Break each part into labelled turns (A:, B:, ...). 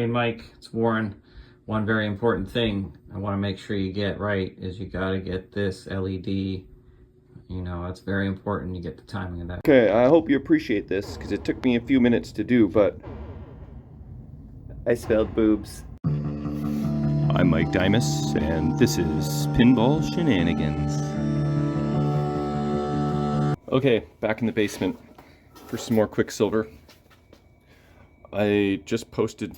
A: Hey Mike, it's Warren. One very important thing I want to make sure you get right is you got to get this LED. It's very important you get the timing of that.
B: Okay, I hope you appreciate this because it took me a few minutes to do, but I spelled boobs. I'm Mike Dimas, and this is Pinball Shenanigans. Okay, back in the basement for some more Quicksilver. I just posted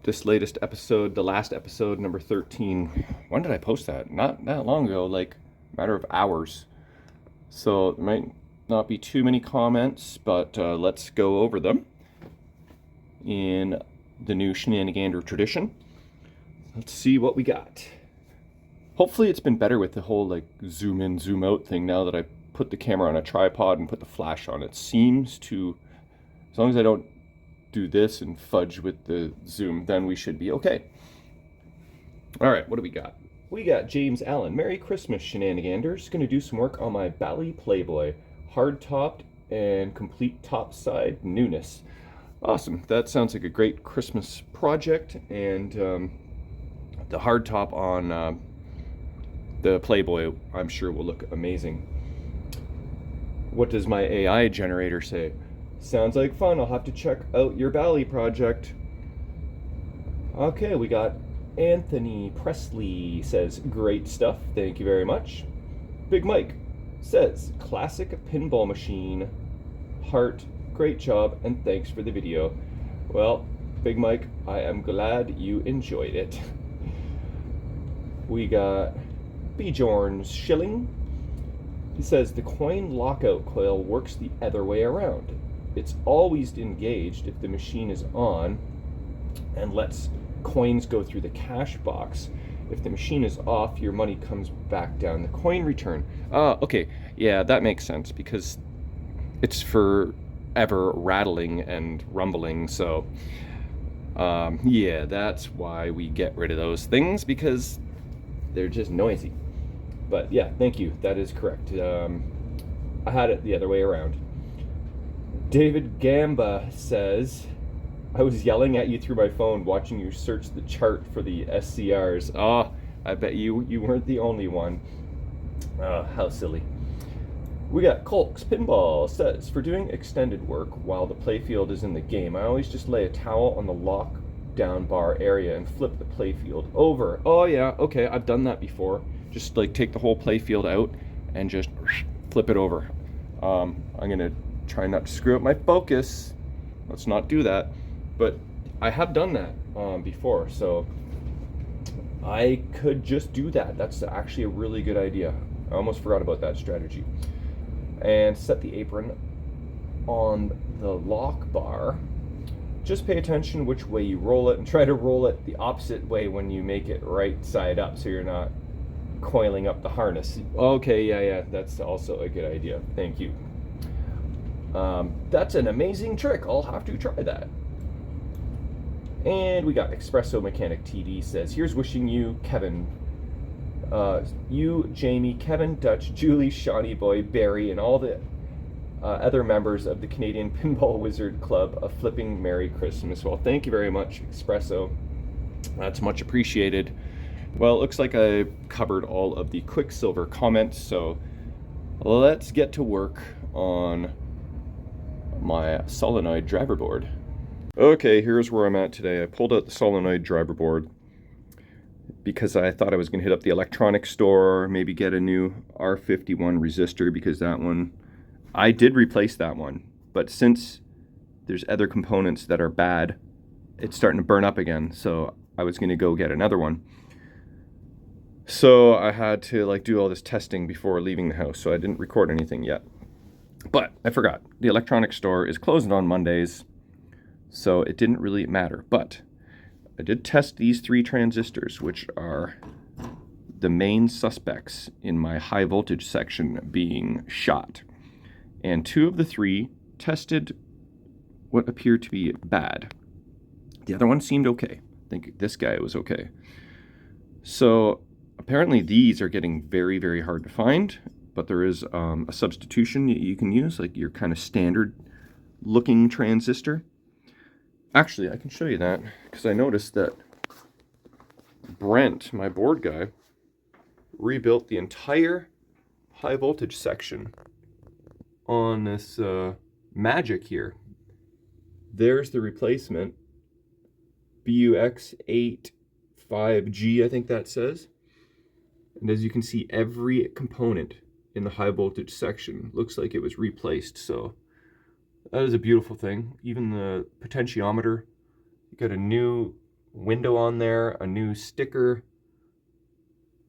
B: this latest episode, the last episode, number 13. When did I post that? Not that long ago, like a matter of hours. So there might not be too many comments, but let's go over them in the new Shenanigander tradition. Let's see what we got. Hopefully it's been better with the whole like zoom in, zoom out thing now that I put the camera on a tripod and put the flash on. It seems to, as long as I don't do this and fudge with the zoom, then we should be okay. All right, what do we got? We got James Allen. Merry Christmas, Shenaniganders. Gonna do some work on my Bally Playboy. Hard topped and complete top side newness. Awesome, that sounds like a great Christmas project, and the hard top on the Playboy I'm sure will look amazing. What does my AI generator say? Sounds like fun. I'll have to check out your Bally project. Okay, we got Anthony Presley says, great stuff, thank you very much. Big Mike says, classic pinball machine. Heart, great job, and thanks for the video. Well, Big Mike, I am glad you enjoyed it. We got Bjorn's Shilling. He says, the coin lockout coil works the other way around. It's always engaged if the machine is on and lets coins go through the cash box. If the machine is off, your money comes back down the coin return. Okay, yeah, that makes sense because it's forever rattling and rumbling, so yeah, that's why we get rid of those things, because they're just noisy. But yeah, thank you, that is correct. I had it the other way around. David Gamba says, I was yelling at you through my phone watching you search the chart for the SCRs. Oh, I bet you weren't the only one. How silly. We got Colks Pinball says, for doing extended work while the playfield is in the game, I always just lay a towel on the lockdown bar area and flip the playfield over. Oh yeah, okay, I've done that before. Just like take the whole playfield out and just flip it over. I'm gonna try not to screw up my focus. Let's not do that. But I have done that before, so I could just do that. That's actually a really good idea. I almost forgot about that strategy. And set the apron on the lock bar. Just pay attention which way you roll it, and try to roll it the opposite way when you make it right side up so you're not coiling up the harness. Okay, yeah, that's also a good idea. Thank you. That's an amazing trick. I'll have to try that. And we got Espresso Mechanic TD says, here's wishing you, Kevin, you, Jamie, Kevin, Dutch, Julie, Shawnee Boy, Barry, and all the other members of the Canadian Pinball Wizard Club a flipping Merry Christmas. Well, thank you very much, Espresso. That's much appreciated. Well, it looks like I covered all of the Quicksilver comments, so let's get to work on my solenoid driver board. Okay, here's where I'm at today. I pulled out the solenoid driver board because I thought I was going to hit up the electronics store, maybe get a new R51 resistor, because that one, I did replace that one, but since there's other components that are bad, it's starting to burn up again, so I was going to go get another one. So I had to like do all this testing before leaving the house, so I didn't record anything yet. But I forgot, the electronics store is closed on Mondays, so it didn't really matter. But I did test these 3 transistors, which are the main suspects in my high voltage section being shot. And 2 of the 3 tested what appeared to be bad. The other one seemed okay. I think this guy was okay. So apparently these are getting very, very hard to find, but there is a substitution that you can use, like your kind of standard looking transistor. Actually, I can show you that because I noticed that Brent, my board guy, rebuilt the entire high voltage section on this Magic here. There's the replacement, BUX85G, I think that says. And as you can see, every component in the high voltage section looks like it was replaced. So that is a beautiful thing. Even the potentiometer, you got a new window on there, a new sticker,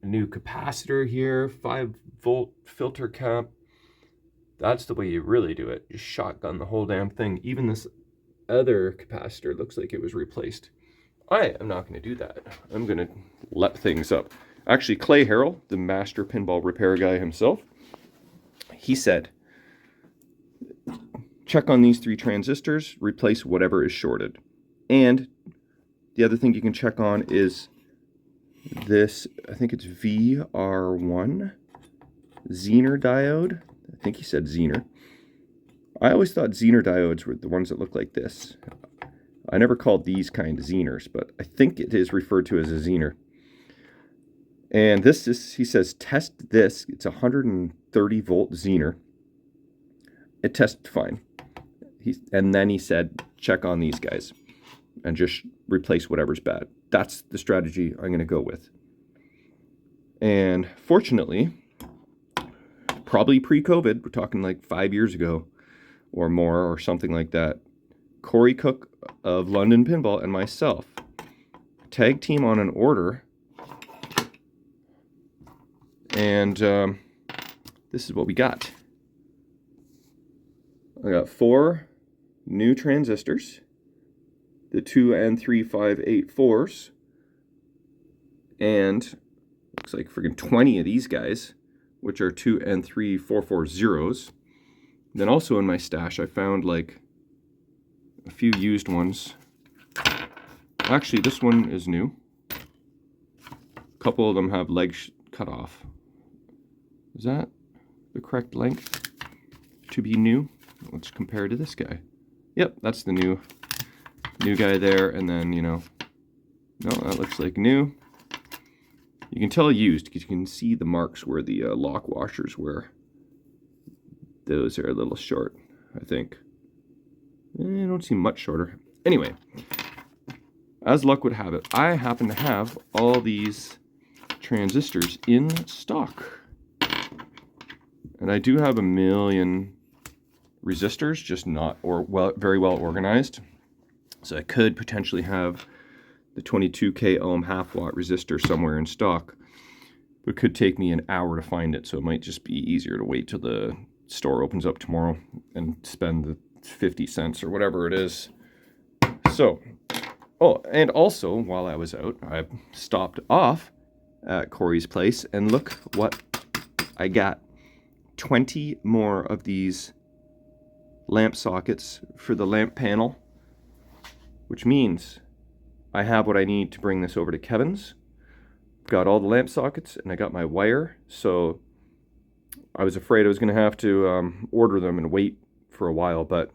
B: a new capacitor here, 5-volt filter cap. That's the way you really do it. Just shotgun the whole damn thing. Even this other capacitor looks like it was replaced. I am not going to do that. I'm going to let things up. Actually, Clay Harrell, the master pinball repair guy himself, he said, check on these 3 transistors, replace whatever is shorted. And the other thing you can check on is this, I think it's VR1 Zener diode. I think he said Zener. I always thought Zener diodes were the ones that look like this. I never called these kind Zeners, but I think it is referred to as a Zener. And this is, he says, test this. It's a 130 volt Zener. It tested fine. And then he said, check on these guys and just replace whatever's bad. That's the strategy I'm going to go with. And fortunately, probably pre-COVID, we're talking like 5 years ago or more or something like that, Corey Cook of London Pinball and myself tag team on an order. And this is what we got. I got 4 new transistors, the 2N3584s, and looks like friggin' 20 of these guys, which are 2N3440s. Then also in my stash, I found like a few used ones. Actually, this one is new. A couple of them have legs cut off. Is that the correct length to be new? Let's compare to this guy. Yep, that's the new guy there. And then, you know, no, that looks like new. You can tell used because you can see the marks where the lock washers were. Those are a little short, I think. I don't seem much shorter. Anyway, as luck would have it, I happen to have all these transistors in stock. And I do have a million resistors, just not very well organized. So I could potentially have the 22k ohm half watt resistor somewhere in stock. But it could take me an hour to find it, so it might just be easier to wait till the store opens up tomorrow and spend the 50 cents or whatever it is. So, oh, and also while I was out, I stopped off at Corey's place and look what I got. 20 more of these lamp sockets for the lamp panel, which means I have what I need to bring this over to Kevin's. Got all the lamp sockets and I got my wire, so I was afraid I was going to have to order them and wait for a while, but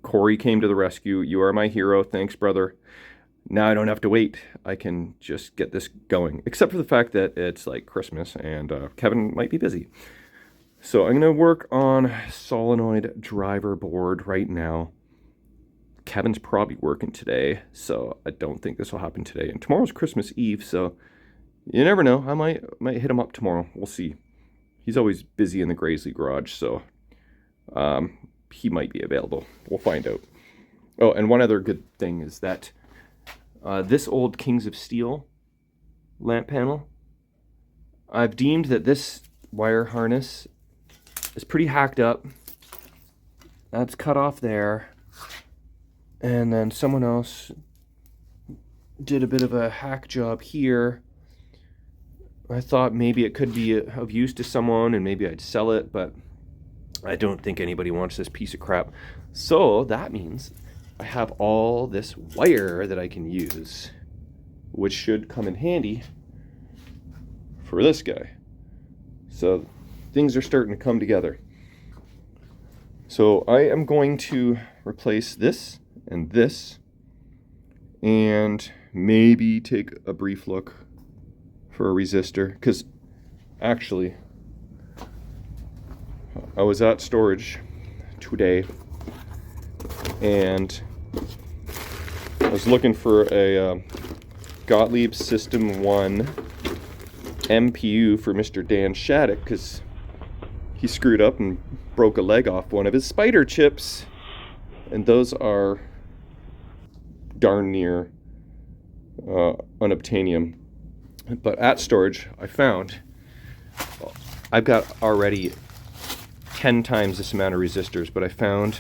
B: Corey came to the rescue. You are my hero. Thanks, brother. Now I don't have to wait. I can just get this going, except for the fact that it's like Christmas and Kevin might be busy. So I'm going to work on solenoid driver board right now. Kevin's probably working today, so I don't think this will happen today. And tomorrow's Christmas Eve, so you never know. I might hit him up tomorrow. We'll see. He's always busy in the Graisley garage, so he might be available. We'll find out. Oh, and one other good thing is that this old Kings of Steel lamp panel, I've deemed that this wire harness is pretty hacked up. That's cut off there. And then someone else did a bit of a hack job here. I thought maybe it could be of use to someone and maybe I'd sell it, but I don't think anybody wants this piece of crap. So that means I have all this wire that I can use, which should come in handy for this guy. So things are starting to come together. So I am going to replace this and this, and maybe take a brief look for a resistor, because actually I was at storage today and I was looking for a Gottlieb System 1 MPU for Mr. Dan Shattuck, because he screwed up and broke a leg off one of his spider chips, and those are darn near unobtainium. But at storage I found I've got already 10 times this amount of resistors, but I found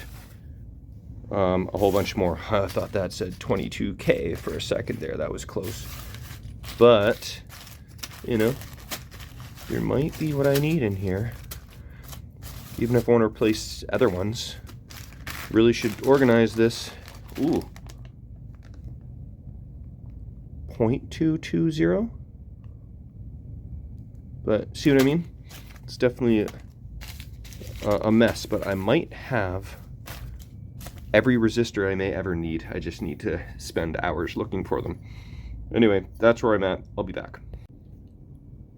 B: a whole bunch more. I thought that said 22K for a second there. That was close. But, you know, there might be what I need in here. Even if I want to replace other ones. Really should organize this. Ooh. 0.220? But, see what I mean? It's definitely a mess, but I might have every resistor I may ever need. I just need to spend hours looking for them. Anyway, that's where I'm at. I'll be back.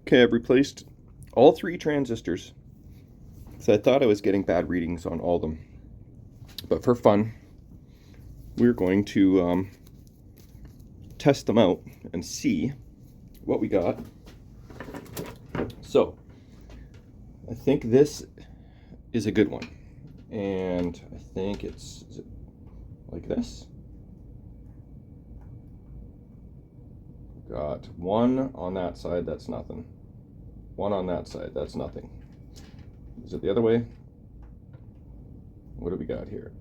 B: Okay, I've replaced all 3 transistors. So I thought I was getting bad readings on all of them. But for fun, we're going to test them out and see what we got. So, I think this is a good one. And I think is it like this? Got one on that side, that's nothing. One on that side, that's nothing. Is it the other way? What do we got here?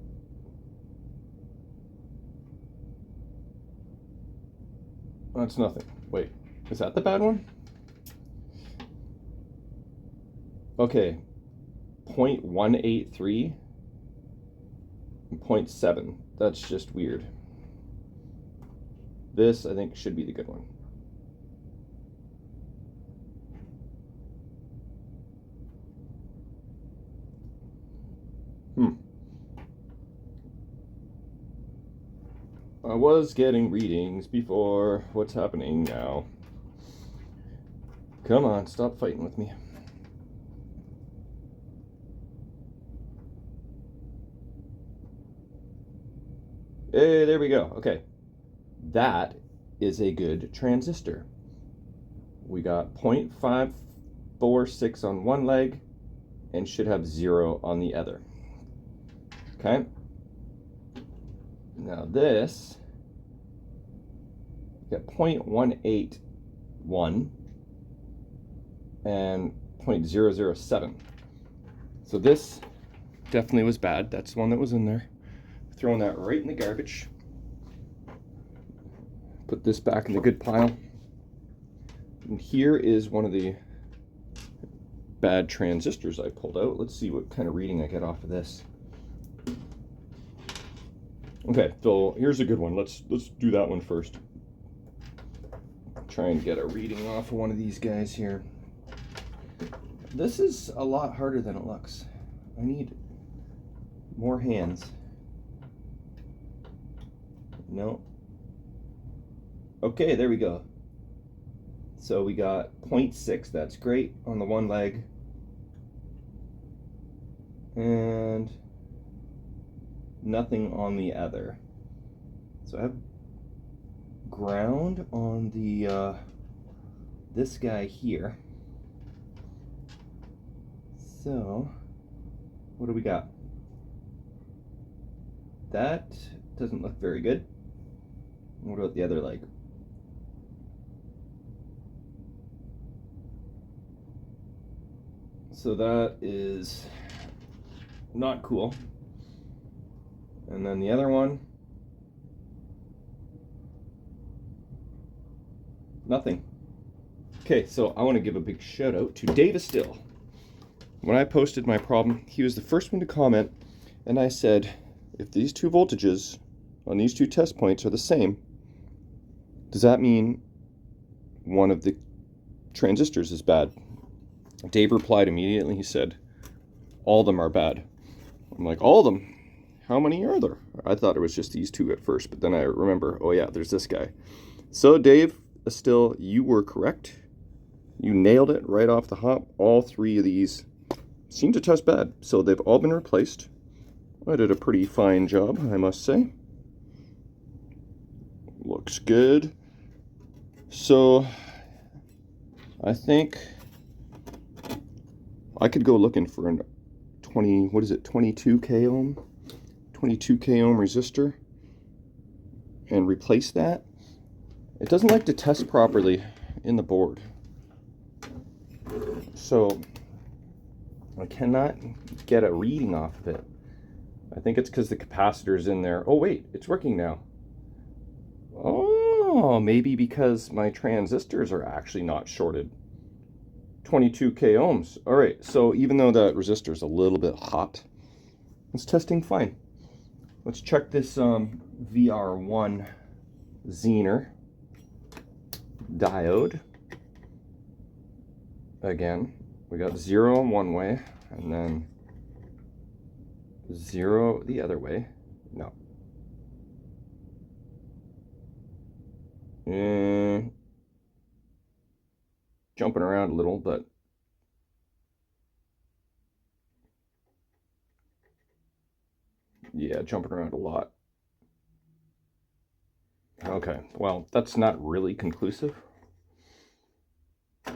B: That's nothing. Wait, is that the bad one? Okay, 0.183 and 0.7. That's just weird. This, I think, should be the good one. I was getting readings before. What's happening now? Come on, stop fighting with me. Hey, there we go. Okay. That is a good transistor. We got 0.546 on one leg and should have 0 on the other. Okay. Now this, we got 0.181 and 0.007. So this definitely was bad. That's the one that was in there. Throwing that right in the garbage. Put this back in the good pile. And here is one of the bad transistors I pulled out. Let's see what kind of reading I get off of this. Okay, so here's a good one. Let's do that one first. Try and get a reading off of one of these guys here. This is a lot harder than it looks. I need more hands. No. Okay, there we go. So we got 0.6, that's great on the one leg. And nothing on the other. So I have ground on the this guy here. So what do we got? That doesn't look very good. What about the other leg? So that is not cool. And then the other one, nothing. Okay, so I want to give a big shout out to Dave Still. When I posted my problem, he was the first one to comment, and I said, if these two voltages on these two test points are the same, does that mean one of the transistors is bad? Dave replied immediately. He said, all of them are bad. I'm like, all of them? how many are there? I thought it was just these two at first, but then I remember, oh yeah, there's this guy. So Dave, still, you were correct. You nailed it right off the hop. All three of these seem to test bad, so they've all been replaced. I did a pretty fine job, I must say. Looks good. So I think I could go looking for an 22k ohm 22k ohm resistor and replace that. It doesn't like to test properly in the board, so I cannot get a reading off of it. I think it's because the capacitor's in there. Oh wait, it's working now. Oh, maybe because my transistors are actually not shorted. 22k ohms. All right, so even though that resistor is a little bit hot, it's testing fine. Let's check this VR1 Zener diode. Again, we got 0 one way and then 0 the other way. No. Jumping around a little, but yeah, jumping around a lot. Okay, well, that's not really conclusive. I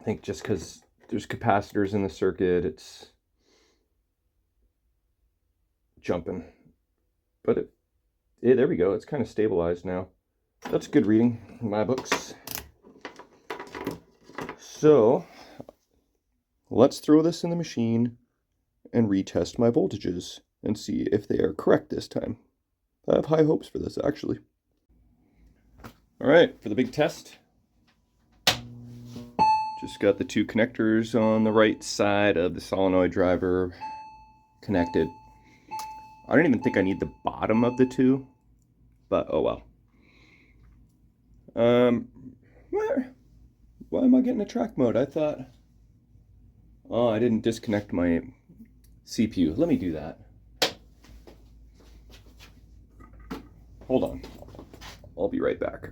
B: think just because there's capacitors in the circuit, it's jumping. But there we go, it's kind of stabilized now. That's good reading in my books. So let's throw this in the machine and retest my voltages and see if they are correct this time. I have high hopes for this, actually. All right, for the big test, just got the two connectors on the right side of the solenoid driver connected. I don't even think I need the bottom of the two, but oh well. Why am I getting a track mode? I thought, oh, I didn't disconnect my CPU. Let me do that. Hold on. I'll be right back.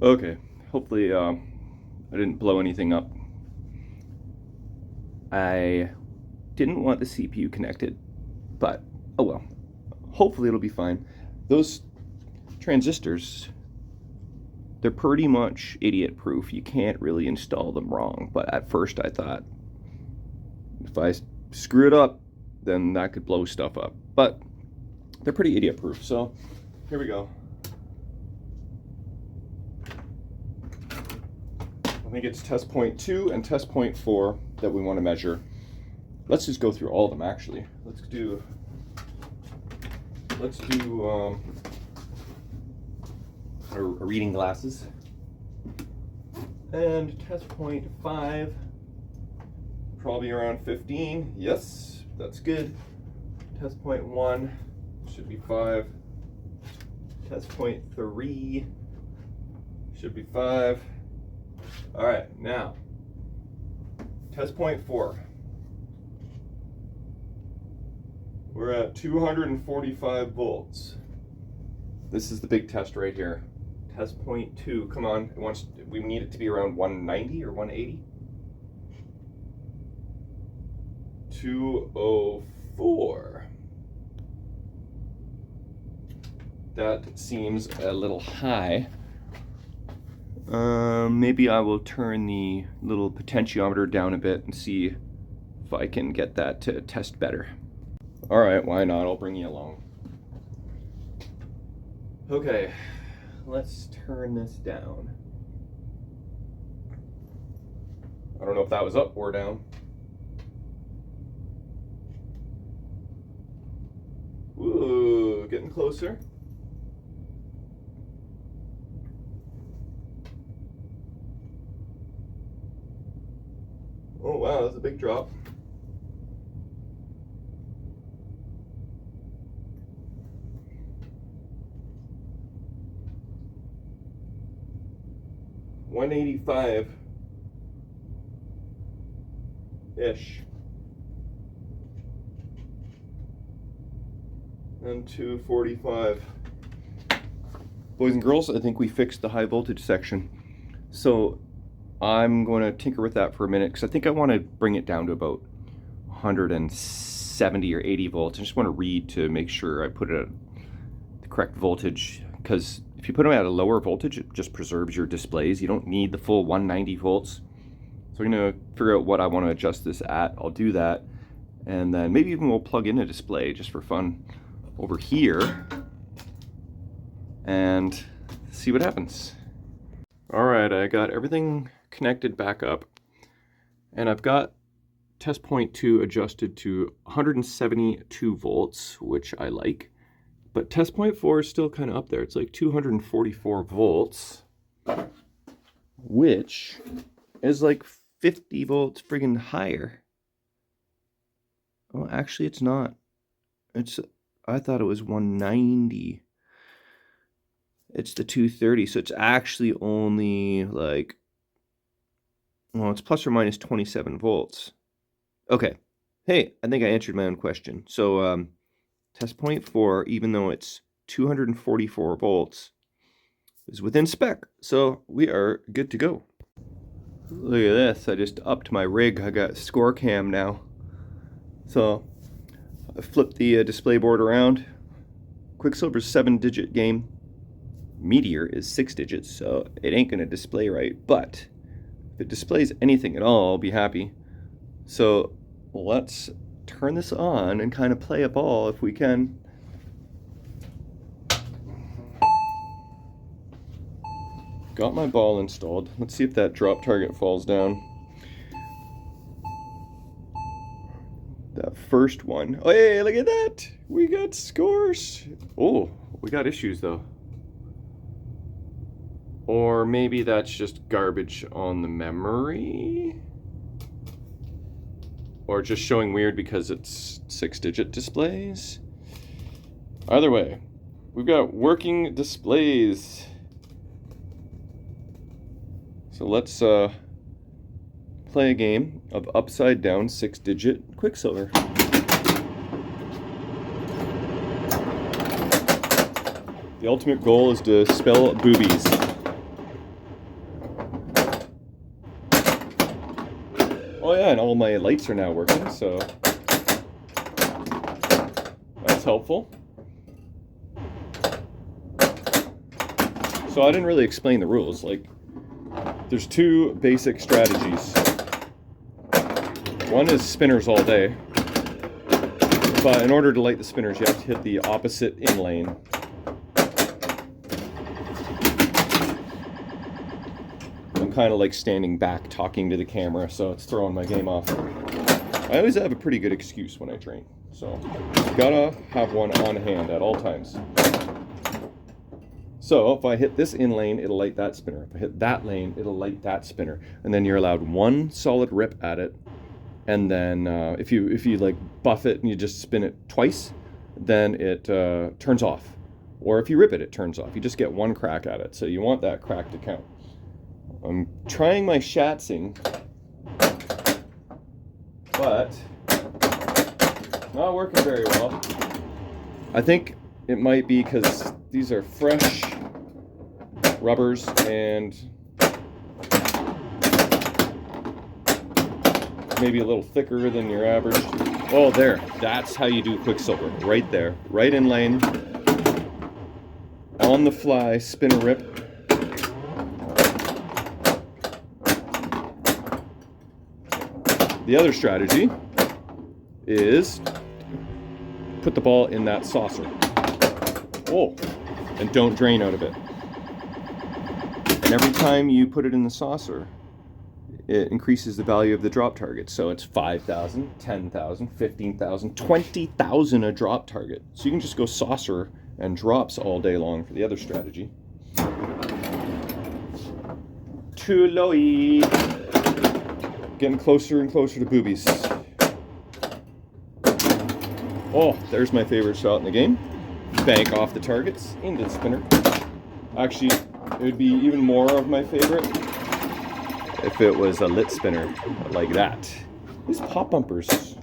B: Okay, hopefully I didn't blow anything up. I didn't want the CPU connected, but oh well. Hopefully it'll be fine. Those transistors, they're pretty much idiot proof. You can't really install them wrong, but at first I thought if I screw it up, then that could blow stuff up. But they're pretty idiot proof, so here we go. I think it's test point 2 and test point 4 that we want to measure. Let's just go through all of them actually. Let's do our reading glasses. And test point 5, probably around 15. Yes, that's good. Test point 1 should be 5. Test point 3 should be 5. All right, now test point 4. We're at 245 volts. This is the big test right here. Test point 2, come on, we need it to be around 190 or 180. 204. That seems a little high. Maybe I will turn the little potentiometer down a bit and see if I can get that to test better. All right, why not? I'll bring you along. Okay, let's turn this down. I don't know if that was up or down. Ooh, getting closer. Oh wow, that's a big drop. $185-ish. and 245. Boys and girls, I think we fixed the high voltage section. So I'm going to tinker with that for a minute because I think I want to bring it down to about 170 or 80 volts. I just want to read to make sure I put it at the correct voltage, because if you put them at a lower voltage, it just preserves your displays. You don't need the full 190 volts. So I'm going to figure out what I want to adjust this at. I'll do that. And then maybe even we'll plug in a display just for fun over here and see what happens. All right, I got everything connected back up, and I've got test point 2 adjusted to 172 volts, which I like, but test point 4 is still kind of up there. It's like 244 volts, which is like 50 volts friggin' higher. Well, actually it's not. I thought it was 190. It's the 230, so it's actually only like, well, it's plus or minus 27 volts. Okay. Hey, I think I answered my own question. So test point 4, even though it's 244 volts, is within spec. So we are good to go. Look at this. I just upped my rig. I got score cam now. So I flipped the display board around. Quicksilver's 7-digit game. Meteor is 6 digits, so it ain't going to display right. But if it displays anything at all, I'll be happy. So let's turn this on and kind of play a ball if we can. Got my ball installed. Let's see if that drop target falls down. That first one. Oh, hey, look at that! We got scores! Oh, we got issues though. Or maybe that's just garbage on the memory? Or just showing weird because it's 6-digit displays? Either way, we've got working displays. So let's play a game of upside down 6-digit Quicksilver. The ultimate goal is to spell boobies. Oh yeah, and all my lights are now working, so that's helpful. So I didn't really explain the rules. Like, there's 2 basic strategies. One is spinners all day, but in order to light the spinners, you have to hit the opposite in lane. I'm kind of like standing back talking to the camera, so it's throwing my game off. I always have a pretty good excuse when I train, so gotta have one on hand at all times. So if I hit this in lane, it'll light that spinner. If I hit that lane, it'll light that spinner. And then you're allowed 1 solid rip at it. And then if you like buff it and you just spin it twice, then it turns off. Or if you rip it, it turns off. You just get 1 crack at it. So you want that crack to count. I'm trying my shatzing, but not working very well. I think it might be because these are fresh rubbers and maybe a little thicker than your average. Oh, there. That's how you do Quicksilver. Right there. Right in lane. On the fly, spin a rip. The other strategy is put the ball in that saucer. Oh, and don't drain out of it. And every time you put it in the saucer, it increases the value of the drop target. So it's 5,000, 10,000, 15,000, 20,000 a drop target. So you can just go saucer and drops all day long for the other strategy. Too lowy. Getting closer and closer to boobies. Oh, there's my favorite shot in the game. Bank off the targets into the spinner. Actually, it would be even more of my favorite if it was a lit spinner like that. These pop bumpers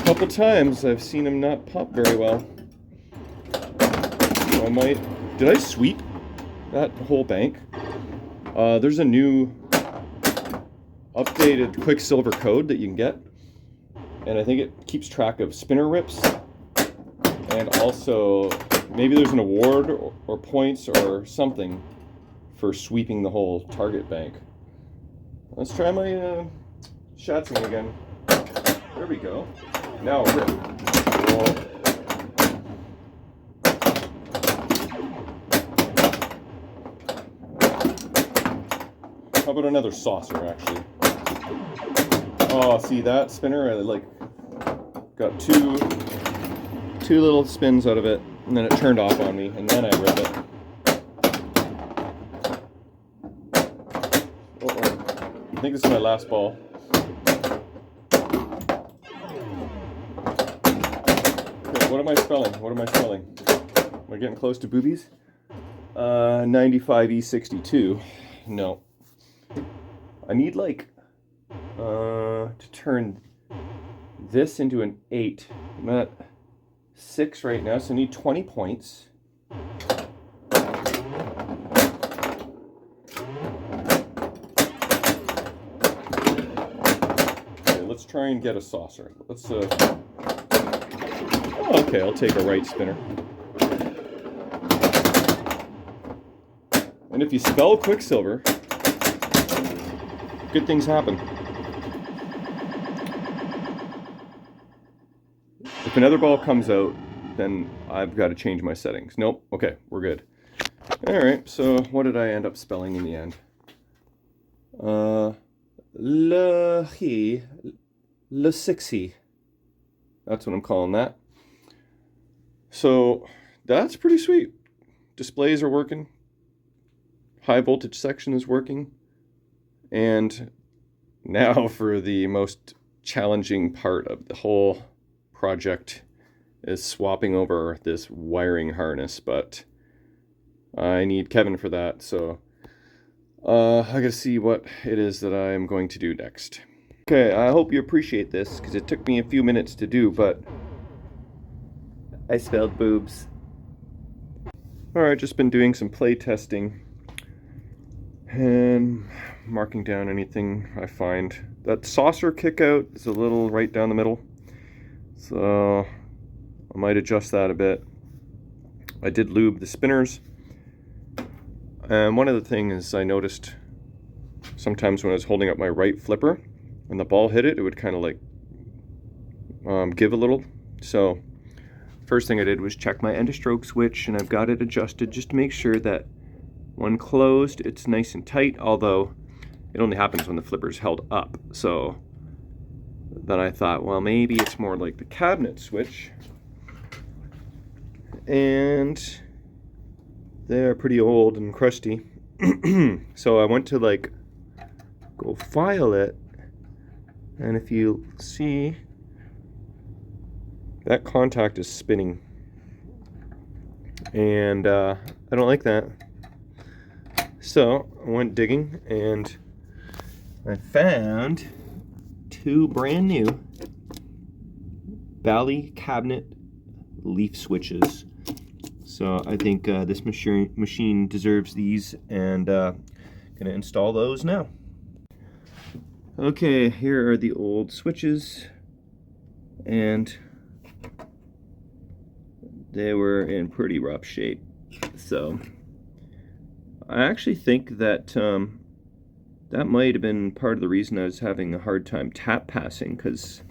B: couple times I've seen them not pop very well. So I might... Did I sweep that whole bank? There's a new updated Quicksilver code that you can get. And I think it keeps track of spinner rips. And also, maybe there's an award or points or something for sweeping the whole target bank. Let's try my Shatzing again. There we go. Now a rip. Whoa. How about another saucer, actually? Oh, see that spinner? I like got two little spins out of it, and then it turned off on me, and then I ripped it. I think this is my last ball. Okay, what am I spelling? What am I spelling? Am I getting close to boobies? 95E62. No. I need like to turn this into an 8. I'm at 6 right now, so I need 20 points. Okay, let's try and get a saucer. Let's oh, okay, I'll take a right spinner. And if you spell Quicksilver, good things happen. If another ball comes out, then I've got to change my settings. Nope. Okay, we're good. All right, so what did I end up spelling in the end? Le sixy. That's what I'm calling that. So that's pretty sweet. Displays are working. High voltage section is working. And now for the most challenging part of the whole project is swapping over this wiring harness, but I need Kevin for that, so I gotta see what it is that I'm going to do next. Okay, I hope you appreciate this, because it took me a few minutes to do, but I spelled boobs. Alright, just been doing some play testing and marking down anything I find. That saucer kick out is a little right down the middle, so I might adjust that a bit. I did lube the spinners, and one of the things I noticed sometimes when I was holding up my right flipper and the ball hit it, it would kind of like give a little. So first thing I did was check my end of stroke switch, and I've got it adjusted just to make sure that when closed it's nice and tight, although it only happens when the flipper's held up. So then I thought, well, maybe it's more like the cabinet switch, and they're pretty old and crusty. So I went to like go file it, and if you see, that contact is spinning, and I don't like that. So I went digging, and I found two brand new Bally cabinet leaf switches. So I think this machine deserves these, and gonna install those now. Okay, here are the old switches, and they were in pretty rough shape. So I actually think that that might have been part of the reason I was having a hard time tap passing, because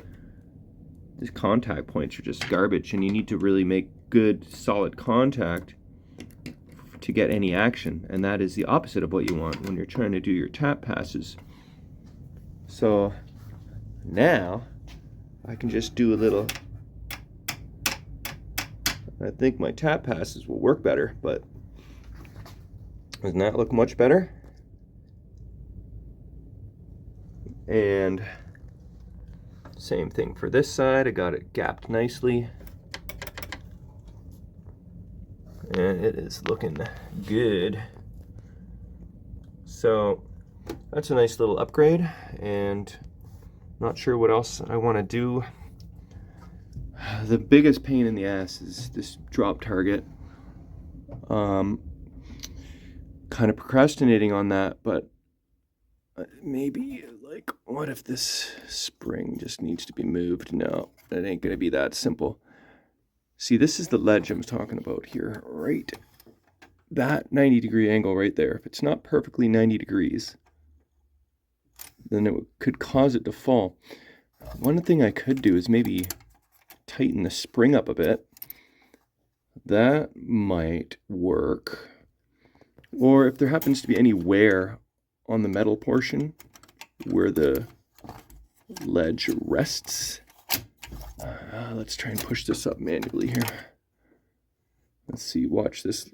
B: these contact points are just garbage, and you need to really make good solid contact to get any action, and that is the opposite of what you want when you're trying to do your tap passes. So now I can just do a little, I think my tap passes will work better, but doesn't that look much better? And same thing for this side. I got it gapped nicely, and it is looking good. So that's a nice little upgrade, and not sure what else I want to do. the biggest pain in the ass is this drop target. Kind of procrastinating on that, but maybe, like, what if this spring just needs to be moved? No, it ain't gonna be that simple. See, this is the ledge I'm talking about here, right? That 90-degree angle right there. If it's not perfectly 90 degrees, then it could cause it to fall. One thing I could do is maybe tighten the spring up a bit. That might work. Or if there happens to be any wear on the metal portion where the ledge rests, let's try and push this up manually here. Let's see, watch this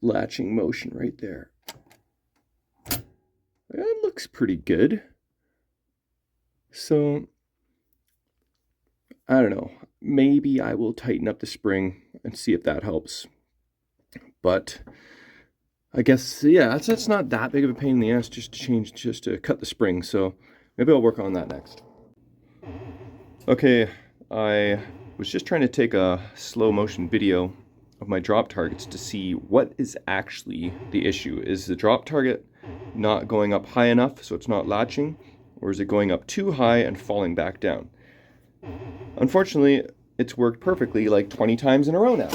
B: latching motion right there. That looks pretty good. So, I don't know. Maybe I will tighten up the spring and see if that helps. But I guess, yeah, that's not that big of a pain in the ass just to cut the spring. So maybe I'll work on that next. Okay, I was just trying to take a slow motion video of my drop targets to see what is actually the issue. Is the drop target not going up high enough so it's not latching, or is it going up too high and falling back down? Unfortunately, it's worked perfectly like 20 times in a row now.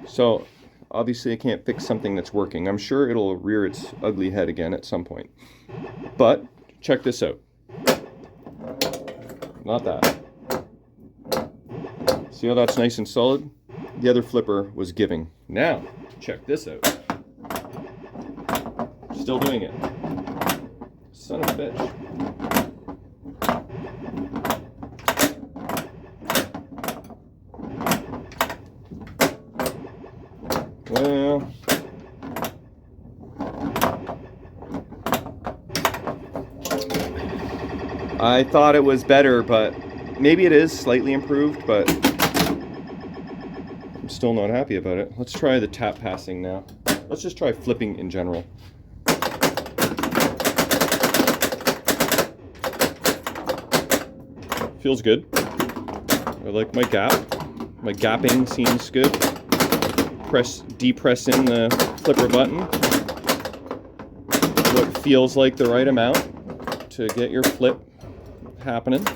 B: So obviously I can't fix something that's working. I'm sure it'll rear its ugly head again at some point. But check this out. Not that. See how that's nice and solid? The other flipper was giving. Now, check this out. Still doing it. Son of a bitch. Well, I thought it was better, but maybe it is slightly improved, but I'm still not happy about it. Let's try the tap passing now. Let's just try flipping in general. Feels good. I like my gap. My gapping seems good. Depress in the flipper button. What feels like the right amount to get your flip happening.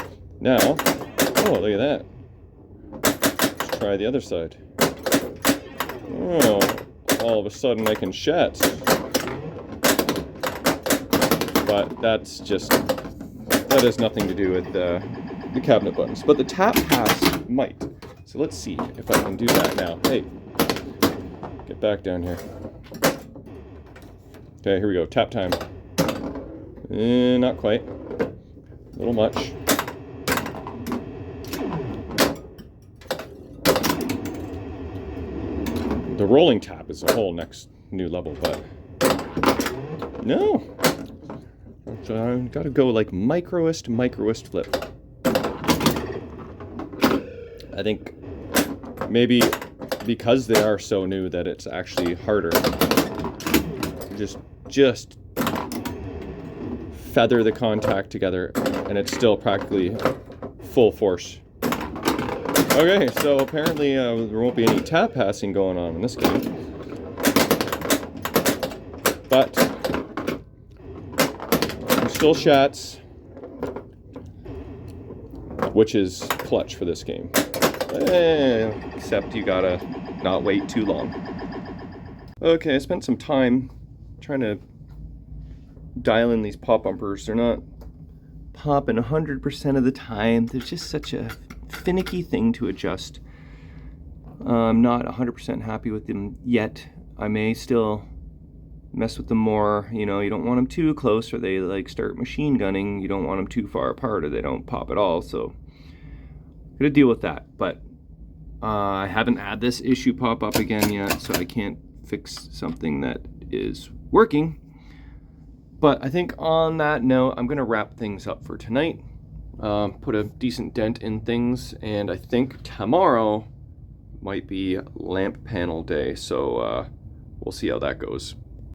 B: Now, oh, look at that. Let's try the other side. Oh, all of a sudden I can shat. But that has nothing to do with the cabinet buttons. But the tap pass might. So let's see if I can do that now. Hey, get back down here. Okay, here we go. Tap time. Not quite. A little much. The rolling tap is a whole next new level, but no. So I've got to go like microest flip. I think maybe because they are so new that it's actually harder. Just feather the contact together and it's still practically full force. Okay, so apparently there won't be any tap passing going on in this game. But I'm still shats, which is clutch for this game. Except you gotta not wait too long. Okay, I spent some time trying to dial in these pop bumpers. They're not popping 100% of the time. They're just such a finicky thing to adjust. I'm not 100% happy with them yet. I may still mess with them more. You know, you don't want them too close or they like start machine gunning. You don't want them too far apart or they don't pop at all. So I'm gonna deal with that. But I haven't had this issue pop up again yet, so I can't fix something that is working. But I think on that note, I'm gonna wrap things up for tonight. Put a decent dent in things, and I think tomorrow might be lamp panel day, so we'll see how that goes.